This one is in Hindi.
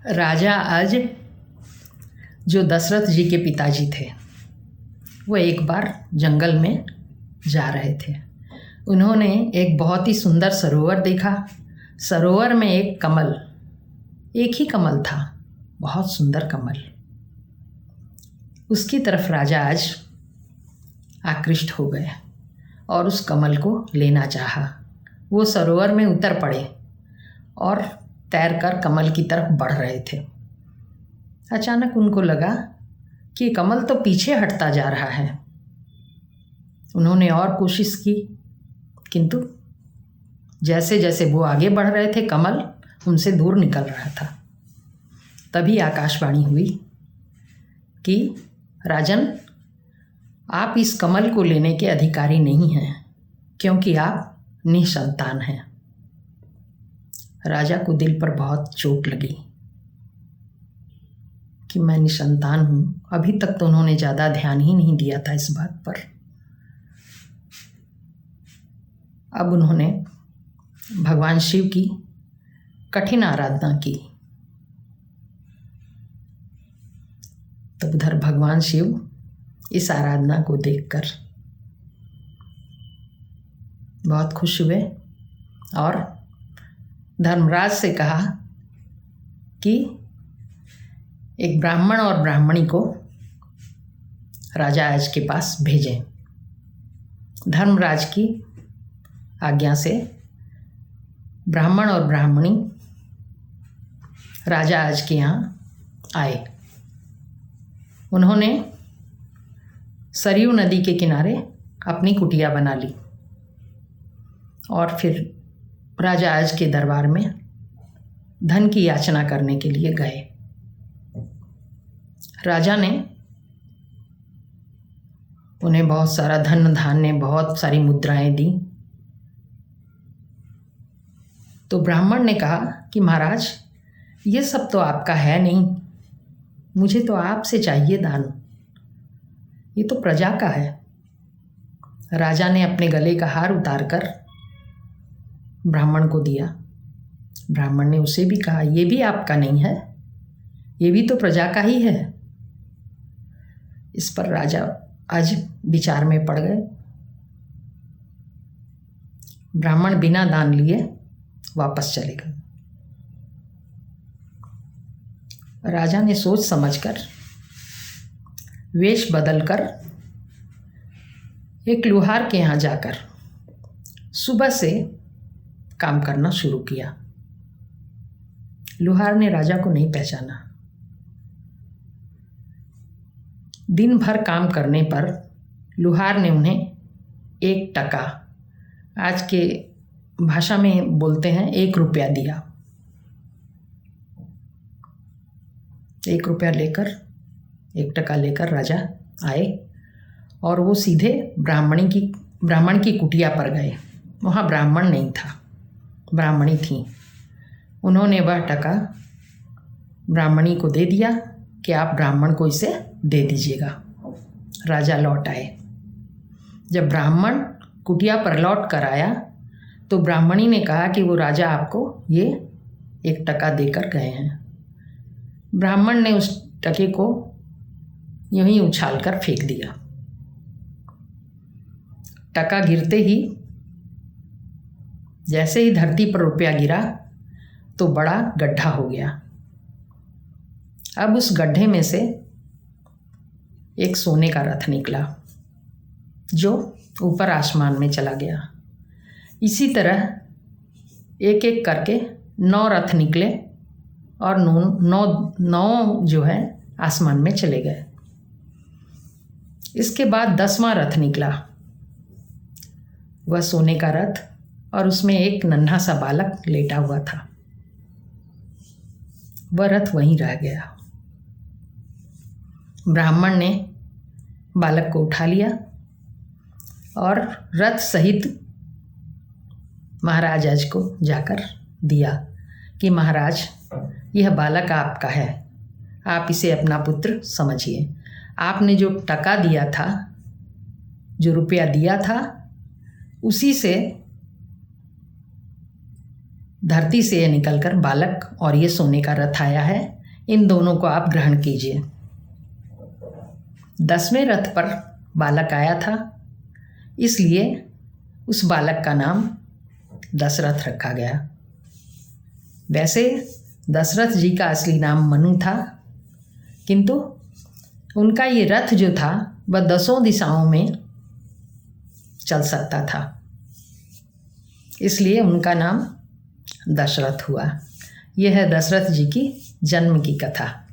राजा आज जो दशरथ जी के पिताजी थे वो एक बार जंगल में जा रहे थे। उन्होंने एक बहुत ही सुंदर सरोवर देखा। सरोवर में एक कमल, एक ही कमल था, बहुत सुंदर कमल। उसकी तरफ राजा आज आकृष्ट हो गए और उस कमल को लेना चाहा। वो सरोवर में उतर पड़े और तैरकर कमल की तरफ बढ़ रहे थे। अचानक उनको लगा कि कमल तो पीछे हटता जा रहा है। उन्होंने और कोशिश की, किंतु जैसे जैसे वो आगे बढ़ रहे थे कमल उनसे दूर निकल रहा था। तभी आकाशवाणी हुई कि राजन, आप इस कमल को लेने के अधिकारी नहीं हैं क्योंकि आप निसंतान हैं। राजा को दिल पर बहुत चोट लगी कि मैं निसंतान हूँ। अभी तक तो उन्होंने ज़्यादा ध्यान ही नहीं दिया था इस बात पर। अब उन्होंने भगवान शिव की कठिन आराधना की। तब उधर भगवान शिव इस आराधना को देखकर बहुत खुश हुए और धर्मराज से कहा कि एक ब्राह्मण और ब्राह्मणी को राजा आज के पास भेजें। धर्मराज की आज्ञा से ब्राह्मण और ब्राह्मणी राजा आज के यहाँ आए। उन्होंने सरयू नदी के किनारे अपनी कुटिया बना ली और फिर राजा आज के दरबार में धन की याचना करने के लिए गए। राजा ने उन्हें बहुत सारा धन धान्य, बहुत सारी मुद्राएं दी। तो ब्राह्मण ने कहा कि महाराज, ये सब तो आपका है नहीं, मुझे तो आपसे चाहिए दान, ये तो प्रजा का है। राजा ने अपने गले का हार उतारकर ब्राह्मण को दिया। ब्राह्मण ने उसे भी कहा, ये भी आपका नहीं है, ये भी तो प्रजा का ही है। इस पर राजा आज विचार में पड़ गए। ब्राह्मण बिना दान लिए वापस चले गए। राजा ने सोच समझकर वेश बदलकर एक लुहार के यहाँ जाकर सुबह से काम करना शुरू किया। लुहार ने राजा को नहीं पहचाना। दिन भर काम करने पर लुहार ने उन्हें 1 टका, आज के भाषा में बोलते हैं 1 रुपया दिया। 1 रुपया लेकर, 1 टका लेकर राजा आए और वो सीधे ब्राह्मण की कुटिया पर गए। वहाँ ब्राह्मण नहीं था, ब्राह्मणी थी। उन्होंने वह टका ब्राह्मणी को दे दिया कि आप ब्राह्मण को इसे दे दीजिएगा। राजा लौट आए। जब ब्राह्मण कुटिया पर लौट कर आया तो ब्राह्मणी ने कहा कि वो राजा आपको ये 1 टका देकर गए हैं। ब्राह्मण ने उस टके को यूं ही उछाल कर फेंक दिया। टका गिरते ही, जैसे ही धरती पर रुपया गिरा तो बड़ा गड्ढा हो गया। अब उस गड्ढे में से एक सोने का रथ निकला जो ऊपर आसमान में चला गया। इसी तरह एक एक करके 9 रथ निकले और 9 जो है आसमान में चले गए। इसके बाद 10वां रथ निकला, वह सोने का रथ, और उसमें एक नन्हा सा बालक लेटा हुआ था। वह रथ वहीं रह गया। ब्राह्मण ने बालक को उठा लिया और रथ सहित महाराज आज को जाकर दिया कि महाराज, यह बालक आपका है, आप इसे अपना पुत्र समझिए। आपने जो टका दिया था, जो रुपया दिया था, उसी से धरती से ये निकलकर बालक और ये सोने का रथ आया है, इन दोनों को आप ग्रहण कीजिए। 10वें रथ पर बालक आया था, इसलिए उस बालक का नाम दशरथ रखा गया। वैसे दशरथ जी का असली नाम मनु था, किंतु उनका ये रथ जो था वह 10 दिशाओं में चल सकता था, इसलिए उनका नाम दशरथ हुआ। यह है दशरथ जी की जन्म की कथा।